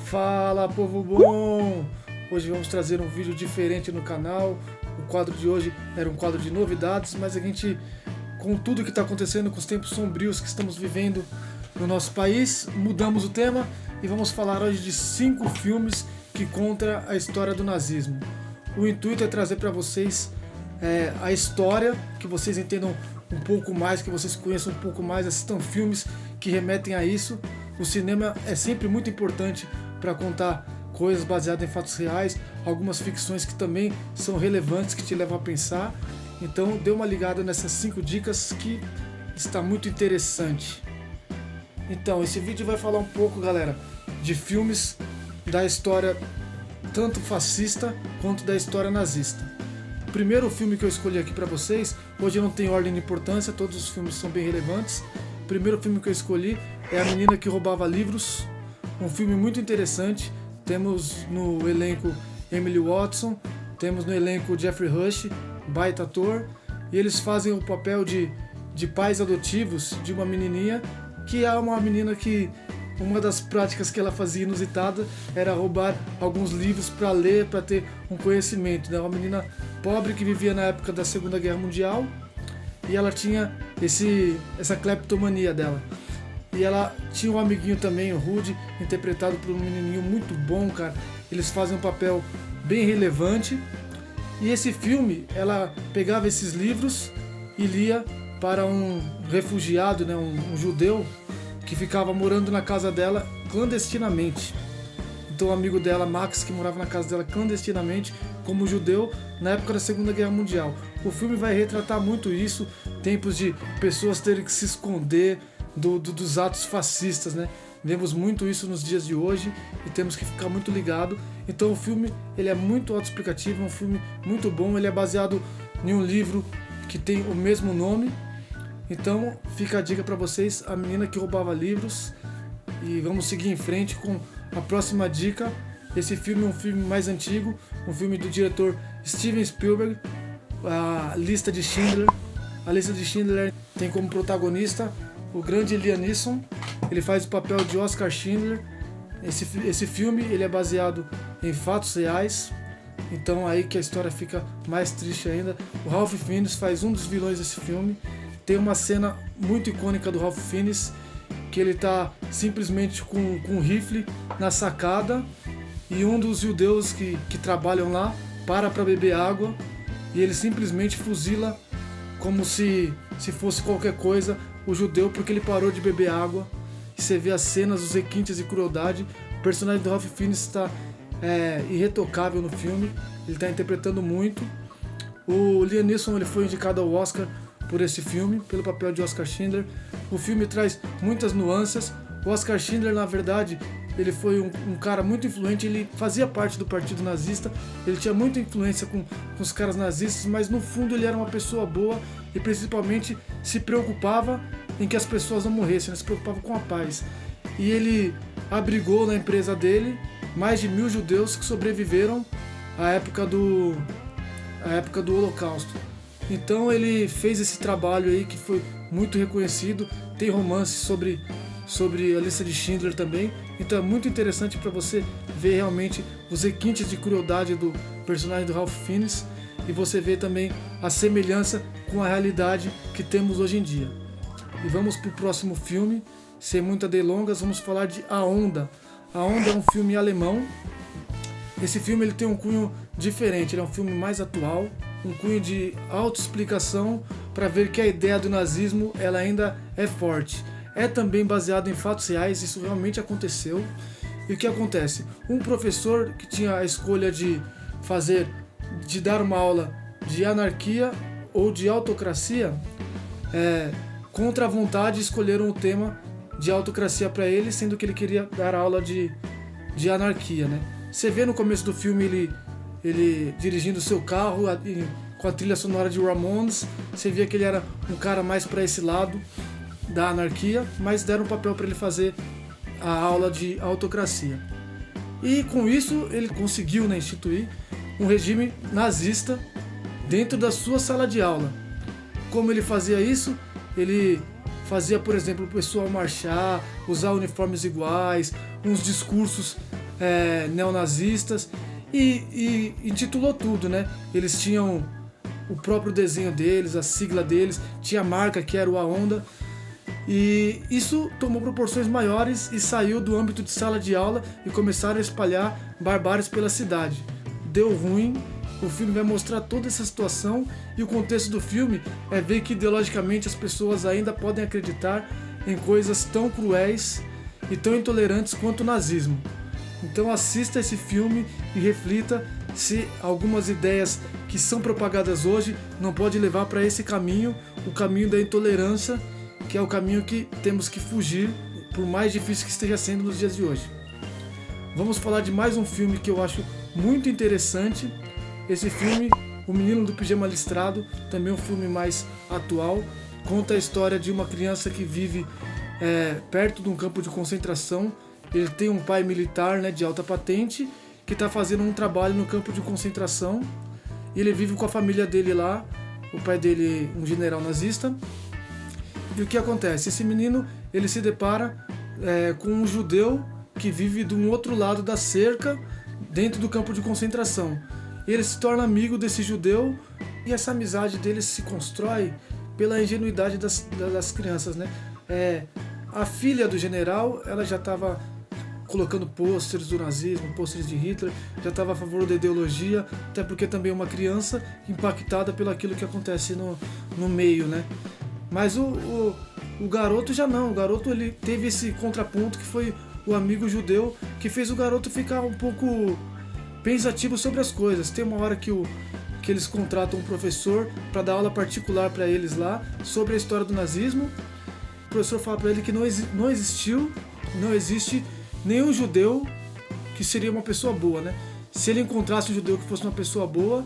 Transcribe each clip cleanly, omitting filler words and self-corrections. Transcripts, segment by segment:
Fala, povo bom! Hoje vamos trazer um vídeo diferente no canal. O quadro de hoje era um quadro de novidades, mas a gente, com tudo que está acontecendo, com os tempos sombrios que estamos vivendo no nosso país, mudamos o tema e vamos falar hoje de 5 filmes que contam a história do nazismo. O intuito é trazer para vocês a história, que vocês entendam um pouco mais, que vocês conheçam um pouco mais, assistam filmes que remetem a isso. O cinema é sempre muito importante para contar coisas baseadas em fatos reais, algumas ficções que também são relevantes, que te levam a pensar. Então dê uma ligada nessas 5 dicas que está muito interessante. Então esse vídeo vai falar um pouco, galera, de filmes da história tanto fascista quanto da história nazista. O primeiro filme que eu escolhi aqui para vocês, hoje não tem ordem de importância, todos os filmes são bem relevantes. O primeiro filme que eu escolhi é A Menina que Roubava Livros, um filme muito interessante. Temos no elenco Emily Watson, temos no elenco Geoffrey Rush, baita ator, e eles fazem o papel de pais adotivos de uma menininha, que é uma menina que uma das práticas que ela fazia inusitada era roubar alguns livros para ler, para ter um conhecimento. Uma menina pobre que vivia na época da Segunda Guerra Mundial, e ela tinha essa cleptomania dela. E ela tinha um amiguinho também, o Rudy, interpretado por um menininho muito bom, cara. Eles fazem um papel bem relevante. E esse filme, ela pegava esses livros e lia para um refugiado, né, um judeu, que ficava morando na casa dela clandestinamente. Então o amigo dela, Max, que morava na casa dela clandestinamente como judeu na época da Segunda Guerra Mundial. O filme vai retratar muito isso, tempos de pessoas terem que se esconder dos atos fascistas, né? Vemos muito isso nos dias de hoje e temos que ficar muito ligado. Então o filme ele é muito autoexplicativo, é um filme muito bom, ele é baseado em um livro que tem o mesmo nome. Então fica a dica para vocês, A Menina que Roubava Livros, e vamos seguir em frente com a próxima dica. Esse filme é um filme mais antigo, um filme do diretor Steven Spielberg, A Lista de Schindler. A Lista de Schindler tem como protagonista o grande Liam Neeson. Ele faz o papel de Oscar Schindler. Esse filme ele é baseado em fatos reais, então aí que a história fica mais triste ainda. O Ralph Fiennes faz um dos vilões desse filme. Tem uma cena muito icônica do Ralph Fiennes, que ele está simplesmente com um rifle na sacada, e um dos judeus que trabalham lá para beber água, e ele simplesmente fuzila como se fosse qualquer coisa o judeu, porque ele parou de beber água. E você vê as cenas, os requintes de crueldade. O personagem do Ralph Fiennes está irretocável no filme, ele está interpretando muito. O Liam Neeson ele foi indicado ao Oscar por esse filme, pelo papel de Oscar Schindler. O filme traz muitas nuances. O Oscar Schindler, na verdade, ele foi um cara muito influente, ele fazia parte do partido nazista, ele tinha muita influência com os caras nazistas, mas no fundo ele era uma pessoa boa e principalmente se preocupava em que as pessoas não morressem, ele se preocupava com a paz. E ele abrigou na empresa dele mais de 1000 judeus que sobreviveram à época do Holocausto. Então ele fez esse trabalho aí que foi muito reconhecido. Tem romance sobre a Lista de Schindler também. Então é muito interessante para você ver realmente os requintes de crueldade do personagem do Ralph Fiennes, e você vê também a semelhança com a realidade que temos hoje em dia. E vamos para o próximo filme, sem muitas delongas, vamos falar de A Onda. A Onda é um filme alemão. Esse filme ele tem um cunho diferente, ele é um filme mais atual, um cunho de autoexplicação para ver que a ideia do nazismo ela ainda é forte. É também baseado em fatos reais, isso realmente aconteceu. E o que acontece? Um professor que tinha a escolha de dar uma aula de anarquia ou de autocracia, contra a vontade escolheram o tema de autocracia para ele, sendo que ele queria dar aula de anarquia, né? Você vê no começo do filme ele dirigindo seu carro com a trilha sonora de Ramones. Você via que ele era um cara mais para esse lado da anarquia, mas deram um papel para ele fazer a aula de autocracia. E com isso ele conseguiu, né, instituir um regime nazista dentro da sua sala de aula. Como ele fazia isso? Ele fazia, por exemplo, o pessoal marchar, usar uniformes iguais, uns discursos neonazistas, e intitulou tudo, né? Eles tinham o próprio desenho deles, a sigla deles, tinha a marca que era o AONDA, e isso tomou proporções maiores e saiu do âmbito de sala de aula e começaram a espalhar barbáries pela cidade. Deu ruim, o filme vai mostrar toda essa situação, e o contexto do filme é ver que ideologicamente as pessoas ainda podem acreditar em coisas tão cruéis e tão intolerantes quanto o nazismo. Então assista esse filme e reflita se algumas ideias que são propagadas hoje não pode levar para esse caminho, o caminho da intolerância, que é o caminho que temos que fugir, por mais difícil que esteja sendo nos dias de hoje. Vamos falar de mais um filme que eu acho muito interessante. Esse filme, O Menino do Pijama Listrado, também um filme mais atual, conta a história de uma criança que vive perto de um campo de concentração. Ele tem um pai militar, né, de alta patente, que está fazendo um trabalho no campo de concentração, e ele vive com a família dele lá, o pai dele um general nazista. E o que acontece? Esse menino ele se depara com um judeu que vive de um outro lado da cerca, dentro do campo de concentração. Ele se torna amigo desse judeu, e essa amizade deles se constrói pela ingenuidade das crianças, né? A filha do general, ela já estava colocando pôsteres do nazismo, pôsteres de Hitler, já estava a favor da ideologia, até porque também é uma criança impactada pelo aquilo que acontece no meio, né? Mas o garoto já não, o garoto ele teve esse contraponto que foi o amigo judeu, que fez o garoto ficar um pouco pensativo sobre as coisas. Tem uma hora que eles contratam um professor para dar aula particular para eles lá sobre a história do nazismo. O professor fala para ele que não existe nenhum judeu que seria uma pessoa boa, né? Se ele encontrasse um judeu que fosse uma pessoa boa,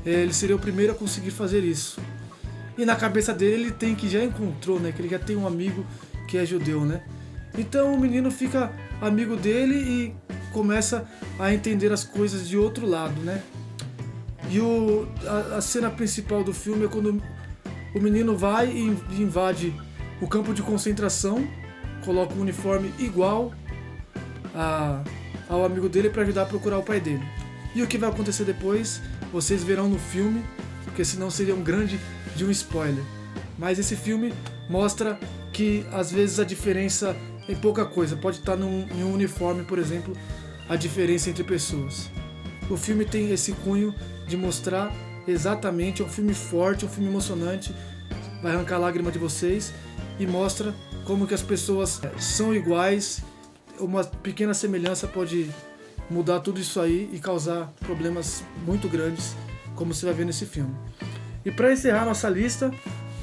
ele seria o primeiro a conseguir fazer isso. E na cabeça dele ele tem que já encontrou, né? Que ele já tem um amigo que é judeu, né? Então o menino fica amigo dele e começa a entender as coisas de outro lado, né? E a cena principal do filme é quando o menino vai e invade o campo de concentração, coloca um uniforme igual ao amigo dele para ajudar a procurar o pai dele. E o que vai acontecer depois, vocês verão no filme, porque senão seria um grande de um spoiler. Mas esse filme mostra que às vezes a diferença é pouca coisa, pode estar em um uniforme, por exemplo, a diferença entre pessoas. O filme tem esse cunho de mostrar exatamente, é um filme forte, é um filme emocionante, vai arrancar a lágrima de vocês, e mostra como que as pessoas são iguais, uma pequena semelhança pode mudar tudo isso aí e causar problemas muito grandes, como você vai ver nesse filme. E para encerrar nossa lista,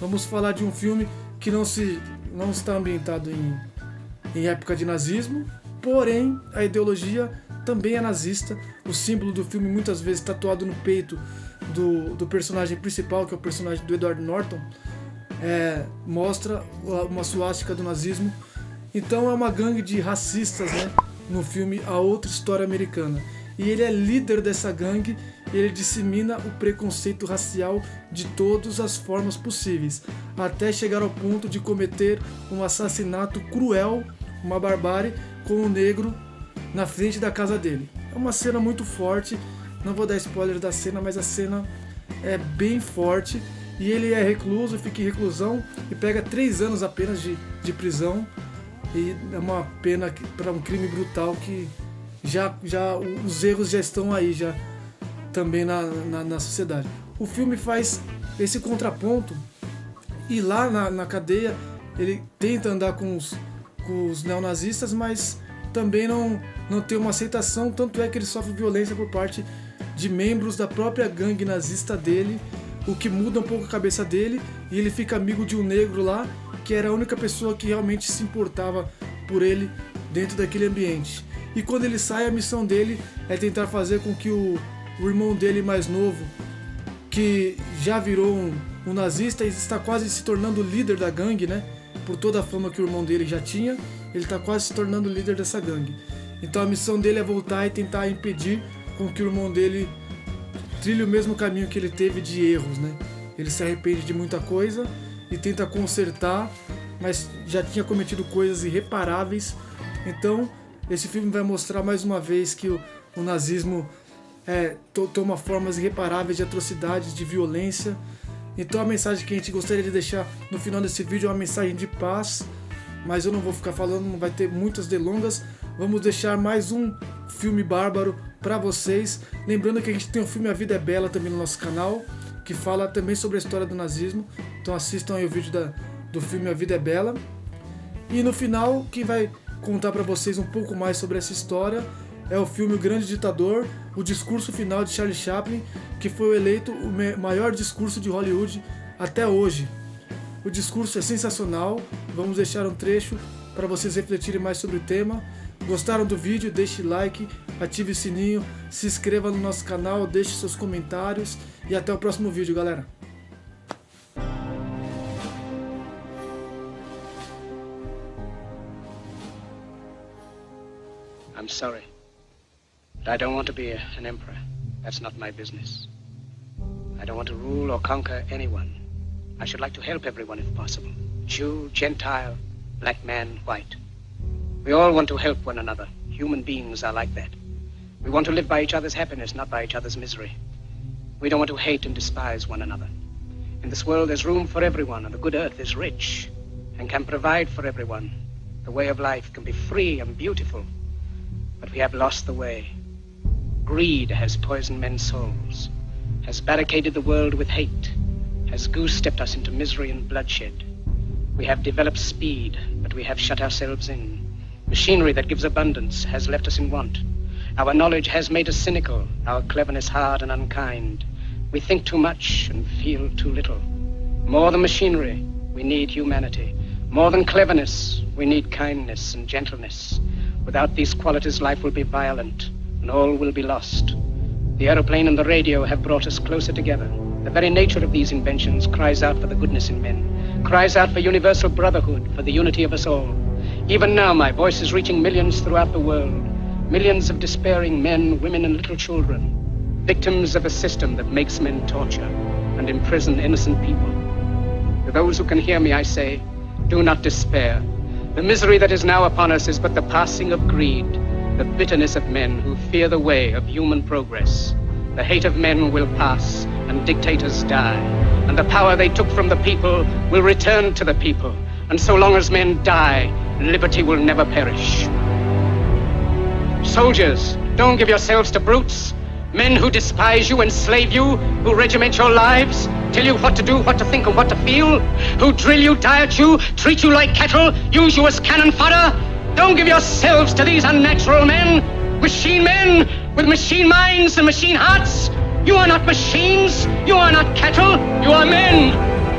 vamos falar de um filme que não está ambientado em época de nazismo, porém a ideologia também é nazista. O símbolo do filme muitas vezes tatuado no peito do personagem principal, que é o personagem do Edward Norton, mostra uma suástica do nazismo. Então é uma gangue de racistas, né, no filme A Outra História Americana. E ele é líder dessa gangue, ele dissemina o preconceito racial de todas as formas possíveis, até chegar ao ponto de cometer um assassinato cruel, uma barbárie, com um negro na frente da casa dele. É uma cena muito forte, não vou dar spoiler da cena, mas a cena é bem forte, e ele é recluso, fica em reclusão e pega 3 anos apenas de prisão, e é uma pena para um crime brutal que já os erros já estão aí já também na sociedade. O filme faz esse contraponto, e lá na cadeia ele tenta andar com os neonazistas, mas também não tem uma aceitação, tanto é que ele sofre violência por parte de membros da própria gangue nazista dele, o que muda um pouco a cabeça dele, e ele fica amigo de um negro lá, que era a única pessoa que realmente se importava por ele dentro daquele ambiente. E quando ele sai, a missão dele é tentar fazer com que o irmão dele mais novo, que já virou um nazista e está quase se tornando o líder da gangue, né? Por toda a fama que o irmão dele já tinha, ele está quase se tornando o líder dessa gangue. Então a missão dele é voltar e tentar impedir com que o irmão dele trilhe o mesmo caminho que ele teve de erros, né? Ele se arrepende de muita coisa e tenta consertar, mas já tinha cometido coisas irreparáveis. Então Esse filme vai mostrar mais uma vez que o nazismo toma formas irreparáveis de atrocidades, de violência. Então a mensagem que a gente gostaria de deixar no final desse vídeo é uma mensagem de paz, mas eu não vou ficar falando, não vai ter muitas delongas. Vamos deixar mais um filme bárbaro para vocês. Lembrando que a gente tem o filme A Vida é Bela também no nosso canal, que fala também sobre a história do nazismo. Então assistam aí o vídeo do filme A Vida é Bela. E no final, quem vai contar para vocês um pouco mais sobre essa história é o filme O Grande Ditador, o discurso final de Charlie Chaplin, que foi eleito o maior discurso de Hollywood até hoje. O discurso é sensacional, vamos deixar um trecho para vocês refletirem mais sobre o tema. Gostaram do vídeo? Deixe like, ative o sininho, se inscreva no nosso canal, deixe seus comentários e até o próximo vídeo, galera. I'm sorry, but I don't want to be an emperor. That's not my business. I don't want to rule or conquer anyone. I should like to help everyone if possible. Jew, Gentile, black man, white. We all want to help one another. Human beings are like that. We want to live by each other's happiness, not by each other's misery. We don't want to hate and despise one another. In this world there's room for everyone, and the good earth is rich and can provide for everyone. The way of life can be free and beautiful. But we have lost the way. Greed has poisoned men's souls, has barricaded the world with hate, has goose-stepped us into misery and bloodshed. We have developed speed, but we have shut ourselves in. Machinery that gives abundance has left us in want. Our knowledge has made us cynical, our cleverness hard and unkind. We think too much and feel too little. More than machinery, we need humanity. More than cleverness, we need kindness and gentleness. Without these qualities, life will be violent, and all will be lost. The aeroplane and the radio have brought us closer together. The very nature of these inventions cries out for the goodness in men, cries out for universal brotherhood, for the unity of us all. Even now, my voice is reaching millions throughout the world, millions of despairing men, women, and little children, victims of a system that makes men torture and imprison innocent people. To those who can hear me, I say, do not despair. The misery that is now upon us is but the passing of greed, the bitterness of men who fear the way of human progress. The hate of men will pass, and dictators die, and the power they took from the people will return to the people. And so long as men die, liberty will never perish. Soldiers, don't give yourselves to brutes. Men who despise you, enslave you, who regiment your lives, tell you what to do, what to think, and what to feel, who drill you, diet you, treat you like cattle, use you as cannon fodder. Don't give yourselves to these unnatural men, machine men with machine minds and machine hearts. You are not machines, you are not cattle, you are men.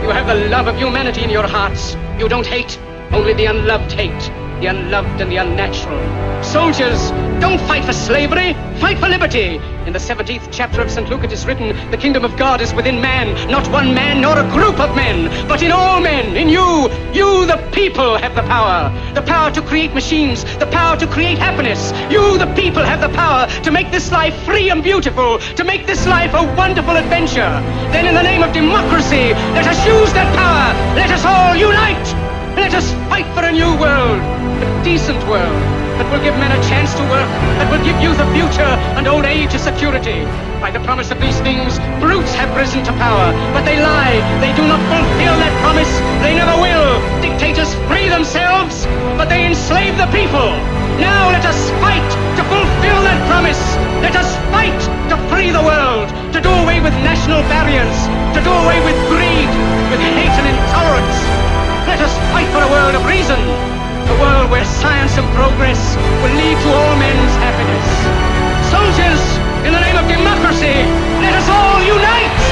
You have the love of humanity in your hearts. You don't hate, only the unloved hate, the unloved and the unnatural. Soldiers, don't fight for slavery, fight for liberty. In the 17th chapter of St. Luke it is written, the kingdom of God is within man, not one man nor a group of men, but in all men, in you. You, the people, have the power to create machines, the power to create happiness. You, the people, have the power to make this life free and beautiful, to make this life a wonderful adventure. Then in the name of democracy, let us use that power. Let us all unite. Let us fight for a new world, a decent world, that will give men a chance to work, that will give youth a future and old age a security. By the promise of these things, brutes have risen to power, but they lie. They do not fulfill that promise. They never will. Dictators free themselves, but they enslave the people. Now let us fight to fulfill that promise. Let us fight to free the world, to do away with national barriers, to do away with greed, with hate and intolerance. Let us fight for a world of reason, a world where science and progress will lead to all men's happiness. Soldiers, in the name of democracy, let us all unite!